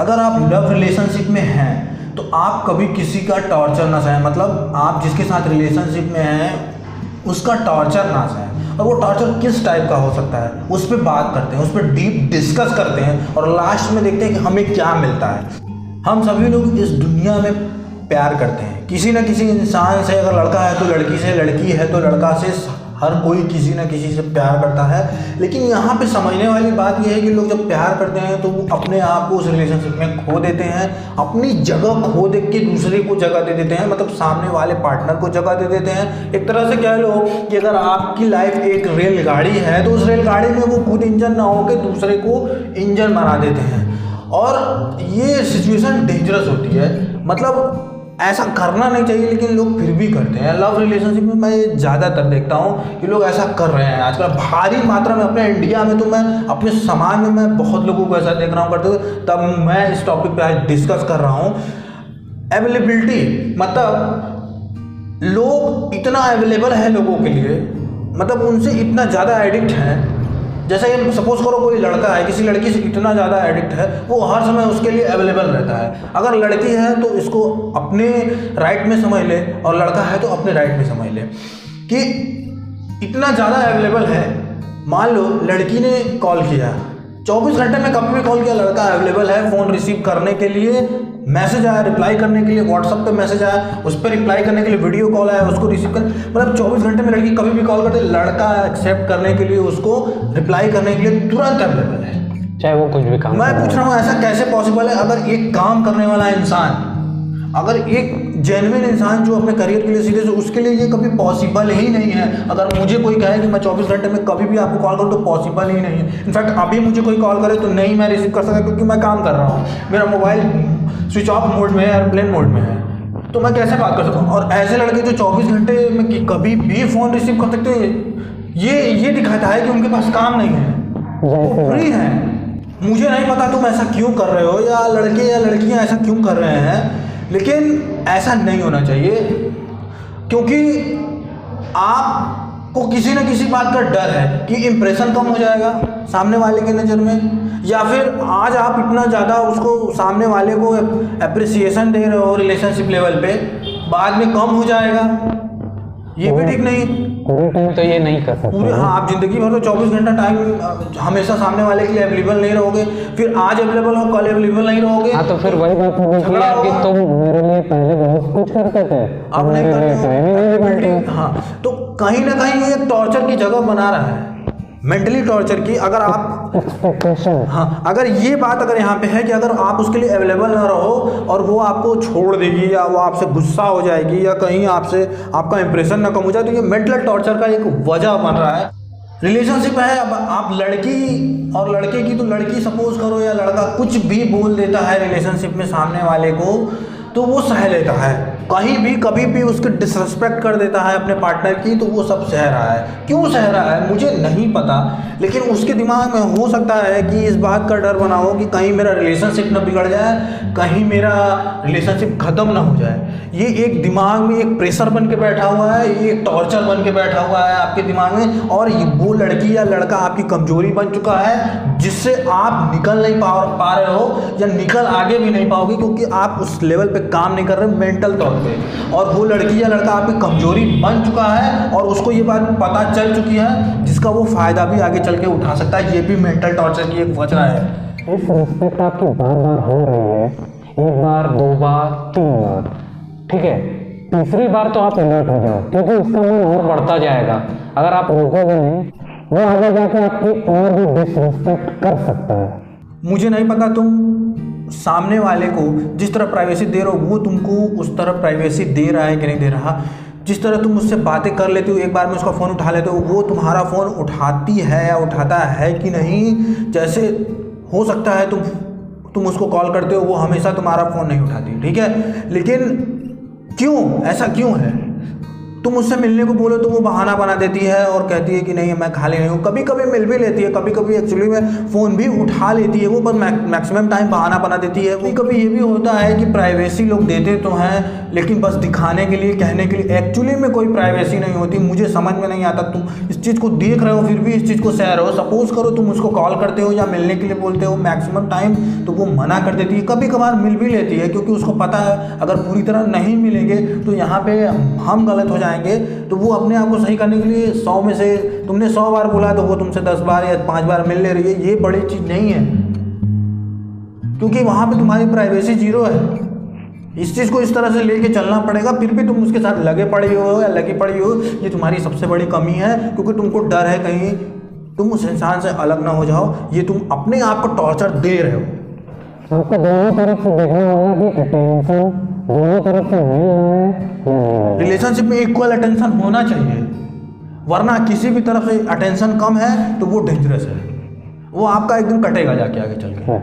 अगर आप love relationship में हैं तो आप कभी किसी का टॉर्चर ना सहें, मतलब आप जिसके साथ रिलेशनशिप में हैं उसका टॉर्चर ना सहें। और वो टॉर्चर किस टाइप का हो सकता है उस पर बात करते हैं, उस पर डीप डिस्कस करते हैं और लास्ट में देखते हैं कि हमें क्या मिलता है। हम सभी लोग इस दुनिया में प्यार करते हैं किसी न किसी इंसान से, अगर लड़का है तो लड़की से, लड़की है तो लड़का से, हर कोई किसी न किसी से प्यार करता है। लेकिन यहाँ पे समझने वाली बात यह है कि लोग जब प्यार करते हैं तो वो अपने आप को उस रिलेशनशिप में खो देते हैं, अपनी जगह खो दे के दूसरे को जगह दे देते हैं, मतलब सामने वाले पार्टनर को जगह दे देते हैं। एक तरह से कह लो कि अगर आपकी लाइफ एक रेलगाड़ी है तो उस रेलगाड़ी में वो खुद इंजन ना होकर दूसरे को इंजन बना देते हैं। और ये सिचुएशन डेंजरस होती है, मतलब ऐसा करना नहीं चाहिए लेकिन लोग फिर भी करते हैं। लव रिलेशनशिप में मैं ज़्यादातर देखता हूँ कि लोग ऐसा कर रहे हैं आजकल भारी मात्रा में। अपने इंडिया में तो मैं अपने समाज में मैं बहुत लोगों को ऐसा देख रहा हूँ करते हुए, तब मैं इस टॉपिक पे आज डिस्कस कर रहा हूँ। अवेलेबिलिटी, मतलब लोग इतना अवेलेबल है लोगों के लिए, मतलब उनसे इतना ज़्यादा एडिक्ट है। जैसे ये सपोज करो कोई लड़का है किसी लड़की से इतना ज़्यादा एडिक्ट है, वो हर समय उसके लिए अवेलेबल रहता है। अगर लड़की है तो इसको अपने राइट में समझ ले और लड़का है तो अपने राइट में समझ ले कि इतना ज़्यादा अवेलेबल है। मान लो लड़की ने कॉल किया, 24 घंटे में कभी भी कॉल किया, लड़का अवेलेबल है फ़ोन रिसीव करने के लिए, मैसेज आया रिप्लाई करने के लिए, व्हाट्सअप पे मैसेज आया उस पर रिप्लाई करने के लिए, वीडियो कॉल आया उसको रिसीव कर, मतलब 24 घंटे में लड़की कभी भी कॉल करते लड़का एक्सेप्ट करने के लिए, उसको रिप्लाई करने के लिए तुरंत अवेलेबल है, चाहे वो कुछ भी काम। मैं पूछ रहा हूँ ऐसा कैसे पॉसिबल है? अगर एक काम करने वाला इंसान, अगर एक जेन्युइन इंसान जो अपने करियर के लिए सीरियस है, उसके लिए ये कभी पॉसिबल ही नहीं है। अगर मुझे कोई कहे कि मैं 24 घंटे में कभी भी आपको कॉल करूँ तो पॉसिबल ही नहीं है। इनफैक्ट अभी मुझे कोई कॉल करे तो नहीं मैं रिसीव कर सकता क्योंकि मैं काम कर रहा हूँ, मेरा मोबाइल स्विच ऑफ मोड में है, एयरप्लेन मोड में है, तो मैं कैसे बात कर सकता हूँ? और ऐसे लड़के जो 24 घंटे में कभी भी फ़ोन रिसीव कर सकते हैं, ये दिखाता है कि उनके पास काम नहीं है, वो फ्री है। मुझे नहीं पता तुम ऐसा क्यों कर रहे हो, या लड़के या लड़कियाँ ऐसा क्यों कर रहे हैं, लेकिन ऐसा नहीं होना चाहिए क्योंकि आपको किसी न किसी बात का डर है कि इंप्रेशन कम हो जाएगा सामने वाले के नज़र में, या फिर आज आप इतना ज़्यादा उसको सामने वाले को अप्रिसिएशन दे रहे हो रिलेशनशिप लेवल पे, बाद में कम हो जाएगा, ये भी ठीक नहीं। पूरे टाइम तो ये नहीं कर सकते पूरे, हाँ, आप जिंदगी भर तो 24 घंटा टाइम हमेशा सामने वाले के लिए अवेलेबल नहीं रहोगे, फिर आज अवेलेबल हो कल अवेलेबल नहीं रहोगे। हाँ, तो फिर वही बात होगी कि तुम मेरे लिए पहले बहुत कुछ करते थे, अब नहीं करते। हाँ, तो कहीं ना कहीं ये टॉर्चर की जगह बना रहा है, मेंटली टॉर्चर की। अगर आप, हाँ, अगर ये बात अगर यहाँ पे है कि अगर आप उसके लिए अवेलेबल ना रहो और वो आपको छोड़ देगी या वो आपसे गुस्सा हो जाएगी या कहीं आपसे आपका इंप्रेशन ना कम हो जाए, तो ये मेंटल टॉर्चर का एक वजह बन रहा है। रिलेशनशिप है, अब आप लड़की और लड़के की, तो लड़की सपोज करो या लड़का कुछ भी बोल देता है रिलेशनशिप में सामने वाले को तो वो सह लेता है, कहीं भी कभी भी उसके डिसरिस्पेक्ट कर देता है अपने पार्टनर की, तो वो सब सह रहा है। क्यों सह रहा है मुझे नहीं पता, लेकिन उसके दिमाग में हो सकता है कि इस बात का डर बना हो कि कहीं मेरा रिलेशनशिप ना बिगड़ जाए, कहीं मेरा रिलेशनशिप ख़त्म ना हो जाए। ये एक दिमाग में एक प्रेशर बन के बैठा हुआ है, ये एक टॉर्चर बन के बैठा हुआ है आपके दिमाग में, और वो लड़की या लड़का आपकी कमजोरी बन चुका है जिससे आप निकल नहीं पा रहे हो या निकल आगे भी नहीं पाओगे क्योंकि आप उस लेवल पे काम नहीं कर रहे मेंटल तौर पे, और वो लड़की या लड़का आपकी कमजोरी बन चुका है और उसको ये बात पता चल चुकी है जिसका वो फायदा भी आगे चल के उठा सकता है। ये भी मेंटल टॉर्चर की एक वजह है। इस रिस्पेक्ट आपकी बार बार हो रही है, एक बार, दो बार, 3 बार, ठीक है, तीसरी बार तो आप अलर्ट हो जाओ क्योंकि उसका मन और बढ़ता जाएगा। अगर आप रोकोगे नहीं, वो आगे जाके आपकी और भी डिसरिस्पेक्ट कर सकता है। मुझे नहीं पता तुम सामने वाले को जिस तरह प्राइवेसी दे रहे हो वो तुमको उस तरह प्राइवेसी दे रहा है कि नहीं दे रहा। जिस तरह तुम उससे बातें कर लेते हो, एक बार में उसका फ़ोन उठा लेते हो, वो तुम्हारा फ़ोन उठाती है या उठाता है कि नहीं। जैसे हो सकता है तुम उसको कॉल करते हो, वो हमेशा तुम्हारा फ़ोन नहीं उठाती, ठीक है, लेकिन क्यों, ऐसा क्यों है? तुम उससे मिलने को बोलो तो वो बहाना बना देती है और कहती है कि नहीं मैं खाली नहीं हूँ। कभी कभी मिल भी लेती है, कभी कभी एक्चुअली में फ़ोन भी उठा लेती है वो, पर मैक्सिमम टाइम बहाना बना देती है। कभी कभी ये भी होता है कि प्राइवेसी लोग देते तो हैं लेकिन बस दिखाने के लिए, कहने के लिए, एक्चुअली में कोई प्राइवेसी नहीं होती। मुझे समझ में नहीं आता, तुम इस चीज़ को देख रहे हो फिर भी इस चीज़ को सह रहे हो। सपोज करो तुम उसको कॉल करते हो या मिलने के लिए बोलते हो, मैक्सिमम टाइम तो वो मना कर देती है। कभी कभार मिल भी लेती है क्योंकि उसको पता है अगर पूरी तरह नहीं मिलेंगे तो यहाँ पे हम गलत हो जाएंगे। तो वो अपने आप को सही करने के लिए 100 में से तुमने 100 बार बोला तो वो तुमसे 10 बार या 5 बार मिल ले रही है। ये बड़ी चीज़ नहीं है क्योंकि वहाँ पे तुम्हारी प्राइवेसी 0 है। इस चीज़ को इस तरह से लेके चलना पड़ेगा। फिर भी तुम उसके साथ लगे पड़े हो या लगी पड़ी हो, ये तुम्हारी सबसे बड़ी कमी है क्योंकि तुमको डर है कहीं तुम उस इंसान से अलग ना हो जाओ। ये तुम अपने आप को टॉर्चर दे रहे हो। आपको दोनों तरफ से देखना होगा कि अटेंशन दोनों तरफ से मिल रहा है। रिलेशनशिप में इक्वल अटेंशन होना चाहिए, वरना किसी भी तरफ से अटेंशन कम है तो वो डेंजरस है। वो आपका एक दिन कटेगा जाके आगे चल के।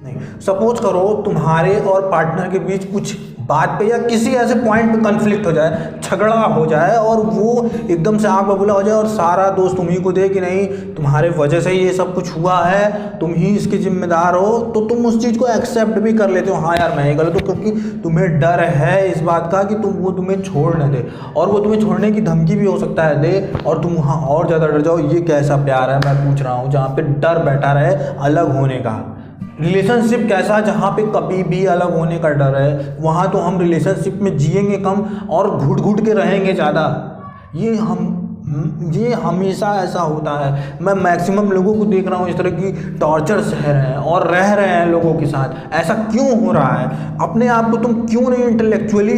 नहीं, सपोज करो तुम्हारे और पार्टनर के बीच कुछ बात पे या किसी ऐसे पॉइंट पे कन्फ्लिक्ट हो जाए, झगड़ा हो जाए और वो एकदम से आग बबूला हो जाए और सारा दोष तुम ही को दे कि नहीं तुम्हारे वजह से ये सब कुछ हुआ है, तुम ही इसके जिम्मेदार हो, तो तुम उस चीज़ को एक्सेप्ट भी कर लेते हो। हाँ यार मैं ही गलत हूँ, क्योंकि तुम्हें डर है इस बात का कि वो तुम्हें छोड़ न दे, और वो तुम्हें छोड़ने की धमकी भी हो सकता है दे और तुम वहाँ और ज़्यादा डर जाओ। ये कैसा प्यार है मैं पूछ रहा हूँ जहाँ पे डर बैठा रहे अलग होने का। रिलेशनशिप कैसा जहाँ पे कभी भी अलग होने का डर है, वहाँ तो हम रिलेशनशिप में जिएंगे कम और घुट घुट के रहेंगे ज़्यादा। ये हमेशा ऐसा होता है। मैं मैक्सिमम लोगों को देख रहा हूँ इस तरह की टॉर्चर सह रहे हैं और रह रहे हैं लोगों के साथ। ऐसा क्यों हो रहा है? अपने आप को तुम क्यों नहीं इंटेलेक्चुअली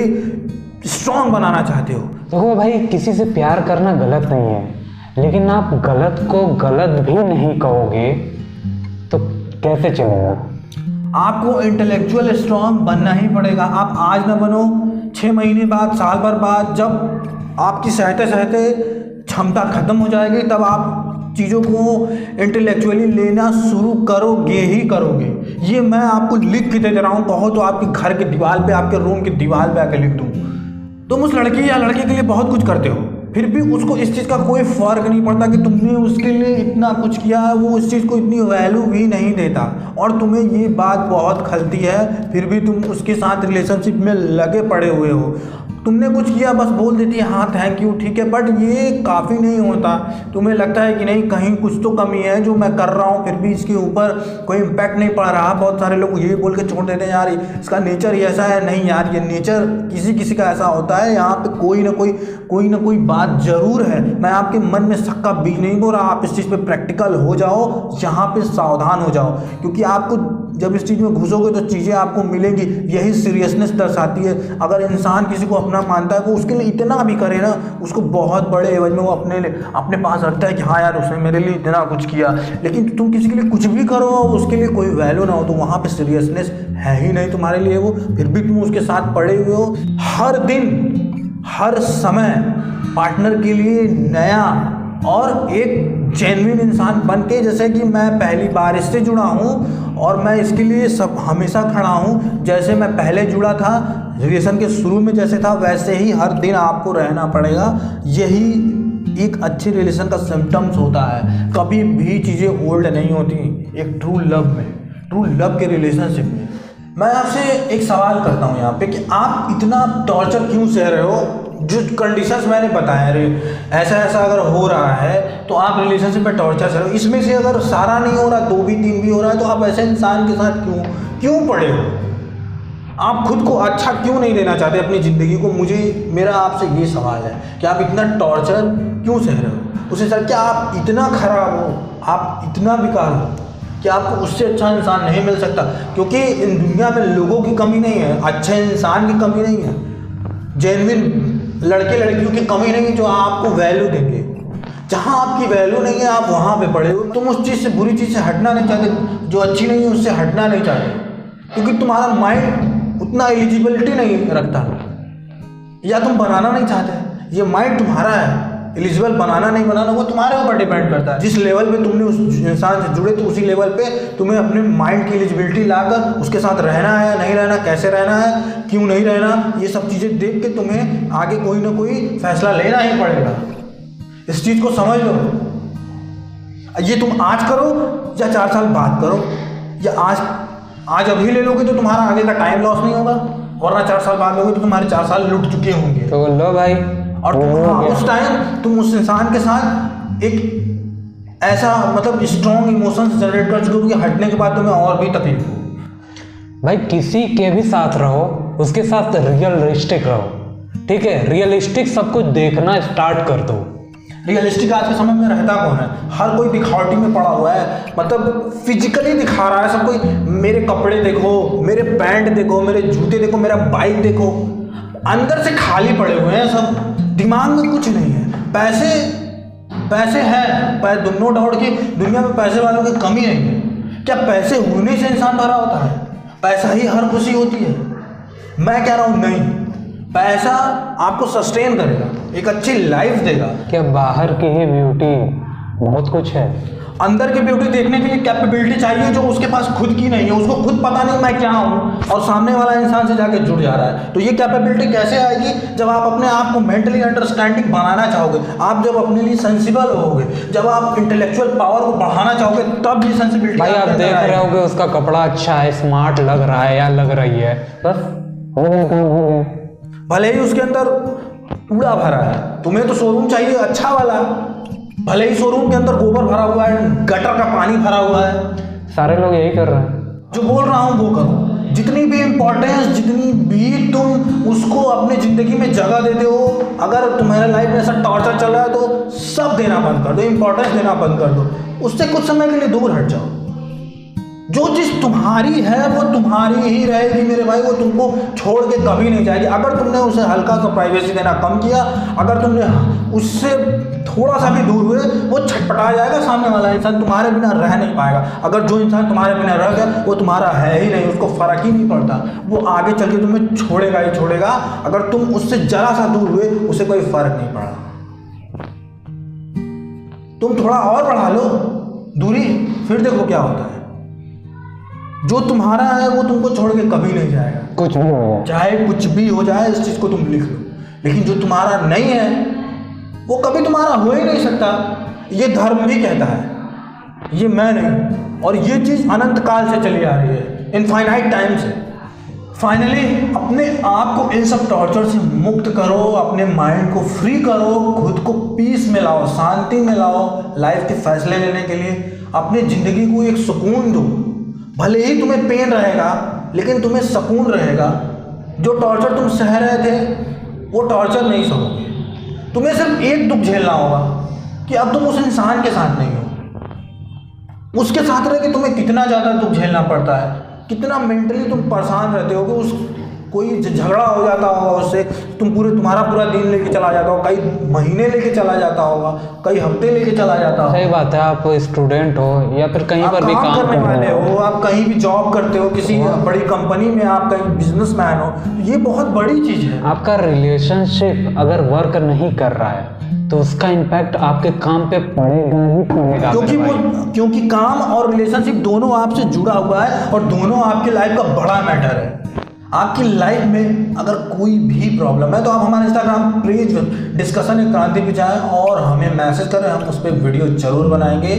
स्ट्रांग बनाना चाहते हो? देखो भाई, किसी से प्यार करना गलत नहीं है, लेकिन आप गलत को गलत भी नहीं कहोगे तो कैसे चलेगा? आपको इंटेलेक्चुअल स्ट्रांग बनना ही पड़ेगा। आप आज ना बनो, 6 महीने बाद, साल भर बाद, जब आपकी सहते सहते क्षमता खत्म हो जाएगी तब आप चीज़ों को इंटेलेक्चुअली लेना शुरू करोगे ही करोगे। ये मैं आपको लिख के दे रहा हूँ, कहो तो आपके घर की दीवार पे, आपके रूम की दीवार पे आके लिख दूँ। तुम उस लड़की या लड़के के लिए बहुत कुछ करते हो, फिर भी उसको इस चीज़ का कोई फ़र्क नहीं पड़ता कि तुमने उसके लिए इतना कुछ किया है। वो उस चीज़ को इतनी वैल्यू भी नहीं देता और तुम्हें ये बात बहुत खलती है, फिर भी तुम उसके साथ रिलेशनशिप में लगे पड़े हुए हो। तुमने कुछ किया बस बोल देती है हाँ थैंक यू ठीक है, बट ये काफ़ी नहीं होता। तुम्हें लगता है कि नहीं कहीं कुछ तो कमी है जो मैं कर रहा हूँ फिर भी इसके ऊपर कोई इम्पैक्ट नहीं पड़ रहा। बहुत सारे लोग ये बोल के छोड़ देते हैं यार इसका नेचर ही ऐसा है। नहीं यार, ये नेचर किसी किसी का ऐसा होता है। यहाँ पे कोई ना कोई बात ज़रूर है। मैं आपके मन में शक का बीज नहीं बोल रहा, आप इस चीज़ पे प्रैक्टिकल हो जाओ, यहाँ पे सावधान हो जाओ, क्योंकि आपको जब इस चीज़ में घुसोगे तो चीज़ें आपको मिलेंगी। यही सीरियसनेस दर्शाती है। अगर इंसान किसी को अपना मानता है वो उसके लिए इतना भी करे ना, उसको बहुत बड़े एवज में वो अपने पास रखता है कि हाँ यार उसने मेरे लिए इतना कुछ किया। लेकिन तुम किसी के लिए कुछ भी करो उसके लिए कोई वैल्यू ना हो तो वहाँ पे सीरियसनेस है ही नहीं तुम्हारे लिए वो, फिर भी तुम उसके साथ पड़े हुए हो। हर दिन हर समय पार्टनर के लिए नया और एक जेन्युइन इंसान बन के, जैसे कि मैं पहली बार इससे जुड़ा हूँ और मैं इसके लिए सब हमेशा खड़ा हूँ। जैसे मैं पहले जुड़ा था रिलेशन के शुरू में जैसे था, वैसे ही हर दिन आपको रहना पड़ेगा। यही एक अच्छे रिलेशन का सिम्टम्स होता है। कभी भी चीज़ें ओल्ड नहीं होती एक ट्रू लव में, ट्रू लव के रिलेशनशिप में। मैं आपसे एक सवाल करता हूँ यहाँ पे कि आप इतना टॉर्चर क्यों सह रहे हो? जो कंडीशंस मैंने बताया रे ऐसा अगर हो रहा है तो आप रिलेशनशिप में टॉर्चर सह रहे हो। इसमें से अगर सारा नहीं हो रहा, 2 भी 3 भी हो रहा है, तो आप ऐसे इंसान के साथ क्यों पड़े हो? आप खुद को अच्छा क्यों नहीं देना चाहते अपनी ज़िंदगी को? मेरा आपसे ये सवाल है कि आप इतना टॉर्चर क्यों सह रहे हो? उससे सर क्या आप इतना खराब हो, आप इतना बेकार हो कि आपको उससे अच्छा इंसान नहीं मिल सकता? क्योंकि इन दुनिया में लोगों की कमी नहीं है, अच्छे इंसान की कमी नहीं है, जेन्युइन लड़के लड़कियों की कमी नहीं जो आपको वैल्यू देंगे। जहाँ आपकी वैल्यू नहीं है आप वहाँ पे पड़े हो। तुम उस चीज़ से, बुरी चीज़ से हटना नहीं चाहते, जो अच्छी नहीं है उससे हटना नहीं चाहते, क्योंकि तुम्हारा माइंड उतना एलिजिबिलिटी नहीं रखता, या तुम बनाना नहीं चाहते। ये माइंड तुम्हारा है, एलिजिबल बनाना नहीं बनाना वो तुम्हारे ऊपर डिपेंड करता है। जिस लेवल पे तुमने उस इंसान से जुड़े तो उसी लेवल पे तुम्हें अपने माइंड की एलिजिबिलिटी लाकर उसके साथ रहना है, नहीं रहना, कैसे रहना है, क्यों नहीं रहना, ये सब चीज़ें देख के तुम्हें आगे कोई ना कोई फैसला लेना ही पड़ेगा। इस चीज़ को समझ लो। ये तुम आज करो या 4 साल बाद करो, या आज अभी ले लोगे तो तुम्हारा आगे का टाइम लॉस नहीं होगा, वरना 4 साल बाद लोगे तो तुम्हारे 4 साल लुट चुके होंगे। तो लो भाई, और उस टाइम तुम उस इंसान के साथ एक ऐसा मतलब स्ट्रॉन्ग इमोशंस जनरेट कर चुके हो कि हटने के बाद तुम्हें और भी तकलीफ हो। भाई किसी के भी साथ रहो, उसके साथ रियलिस्टिक रहो, ठीक है? रियलिस्टिक सब कुछ देखना स्टार्ट कर दो। रियलिस्टिक आज के समय में रहता कौन है? हर कोई दिखावटी में पड़ा हुआ है, मतलब फिजिकली दिखा रहा है सब कोई। मेरे कपड़े देखो, मेरे पैंट देखो, मेरे जूते देखो, मेरा बाइक देखो, अंदर से खाली पड़े हुए हैं सब, दिमाग में कुछ नहीं है। पैसे है, नो डाउट कि दुनिया में पैसे वालों की कमी नहीं है। क्या पैसे होने से इंसान भरा होता है? पैसा ही हर खुशी होती है? मैं कह रहा हूँ नहीं, पैसा आपको सस्टेन करेगा, एक अच्छी लाइफ देगा। क्या बाहर की ही ब्यूटी बहुत कुछ है, अंदर की ब्यूटी देखने के लिए कैपेबिलिटी चाहिए जो उसके पास खुद की नहीं है। उसको खुद पता नहीं मैं क्या हूँ, और सामने वाला इंसान से जाके जुड़ जा रहा है। तो ये कैपेबिलिटी कैसे आएगी? जब आप अपने आप को मेंटली अंडरस्टैंडिंग बनाना चाहोगे, आप जब अपने लिए सेंसिबल होगे, जब आप इंटेलेक्चुअल पावर को बढ़ाना चाहोगे, तब ये सेंसिबिलिटी। भाई आप देख रहे होगे उसका कपड़ा अच्छा है, स्मार्ट लग रहा है या लग रही है, बस हो गया। भले ही उसके अंदर कूड़ा भरा है, तुम्हें तो शोरूम चाहिए अच्छा वाला। भले ही शोरूम के अंदर गोबर भरा हुआ है, गटर का पानी भरा हुआ है। सारे लोग यही कर रहे हैं। जो बोल रहा हूँ वो करो। जितनी भी इम्पोर्टेंस, जितनी भी तुम उसको अपने ज़िंदगी में जगह देते हो, अगर तुम्हारे लाइफ में ऐसा टॉर्चर चल रहा है तो सब देना बंद कर दो, इम्पोर्टेंस देना बंद कर दो। उससे कुछ समय के लिए दूर हट जाओ। जो चीज़ तुम्हारी है वो तुम्हारी ही रहेगी मेरे भाई, वो तुमको छोड़ के कभी नहीं जाएगी। अगर तुमने उसे हल्का सा प्राइवेसी देना कम किया, अगर तुमने उससे थोड़ा सा भी दूर हुए, वो छटपटा जाएगा। सामने वाला इंसान तुम्हारे बिना रह नहीं पाएगा। अगर जो इंसान तुम्हारे बिना रह गया वो तुम्हारा है ही नहीं, उसको फ़र्क ही नहीं पड़ता, वो आगे चल के तुम्हें छोड़ेगा ही छोड़ेगा। अगर तुम उससे जरा सा दूर हुए, उसे कोई फ़र्क नहीं पड़ा। तुम थोड़ा और बढ़ा लो दूरी, फिर देखो क्या होता है। जो तुम्हारा है वो तुमको छोड़ के कभी नहीं जाएगा, कुछ भी हो जाए, चाहे कुछ भी हो जाए, इस चीज़ को तुम लिख लो। लेकिन जो तुम्हारा नहीं है वो कभी तुम्हारा हो ही नहीं सकता। ये धर्म भी कहता है, ये मैं नहीं। और ये चीज़ अनंत काल से चली आ रही है, इनफाइनाइट टाइम से। फाइनली अपने आप को इन सब टॉर्चर से मुक्त करो, अपने माइंड को फ्री करो, खुद को पीस में लाओ, शांति में लाओ। लाइफ के फैसले लेने के लिए अपनी ज़िंदगी को एक सुकून दो। भले ही तुम्हें पेन रहेगा लेकिन तुम्हें सुकून रहेगा। जो टॉर्चर तुम सह रहे थे वो टॉर्चर नहीं सहोगे। तुम्हें सिर्फ एक दुख झेलना होगा कि अब तुम उस इंसान के साथ नहीं हो। उसके साथ रह के तुम्हें कितना ज़्यादा दुख झेलना पड़ता है, कितना मेंटली तुम परेशान रहते हो कि उस कोई झगड़ा हो जाता होगा उससे, तुम्हारा पूरा दिन लेके चला जाता होगा, कई महीने लेके चला जाता होगा, कई हफ्ते लेके चला जाता होगा। सही बात है। आप स्टूडेंट हो या फिर कहीं पर भी काम करने वाले हो, आप कहीं भी जॉब करते हो, किसी बड़ी कंपनी में आप कहीं बिजनेसमैन हो, ये बहुत बड़ी चीज़ है। आपका रिलेशनशिप अगर वर्क नहीं कर रहा है तो उसका इम्पैक्ट आपके काम पे पड़ेगा ही पड़ेगा, क्योंकि काम और रिलेशनशिप दोनों आपसे जुड़ा हुआ है और दोनों आपकी लाइफ का बड़ा मैटर है। आपकी लाइफ में अगर कोई भी प्रॉब्लम है तो आप हमारे इंस्टाग्राम पेज डिस्कशन क्रांति पे जाएं और हमें मैसेज करें, हम उस पर वीडियो जरूर बनाएंगे।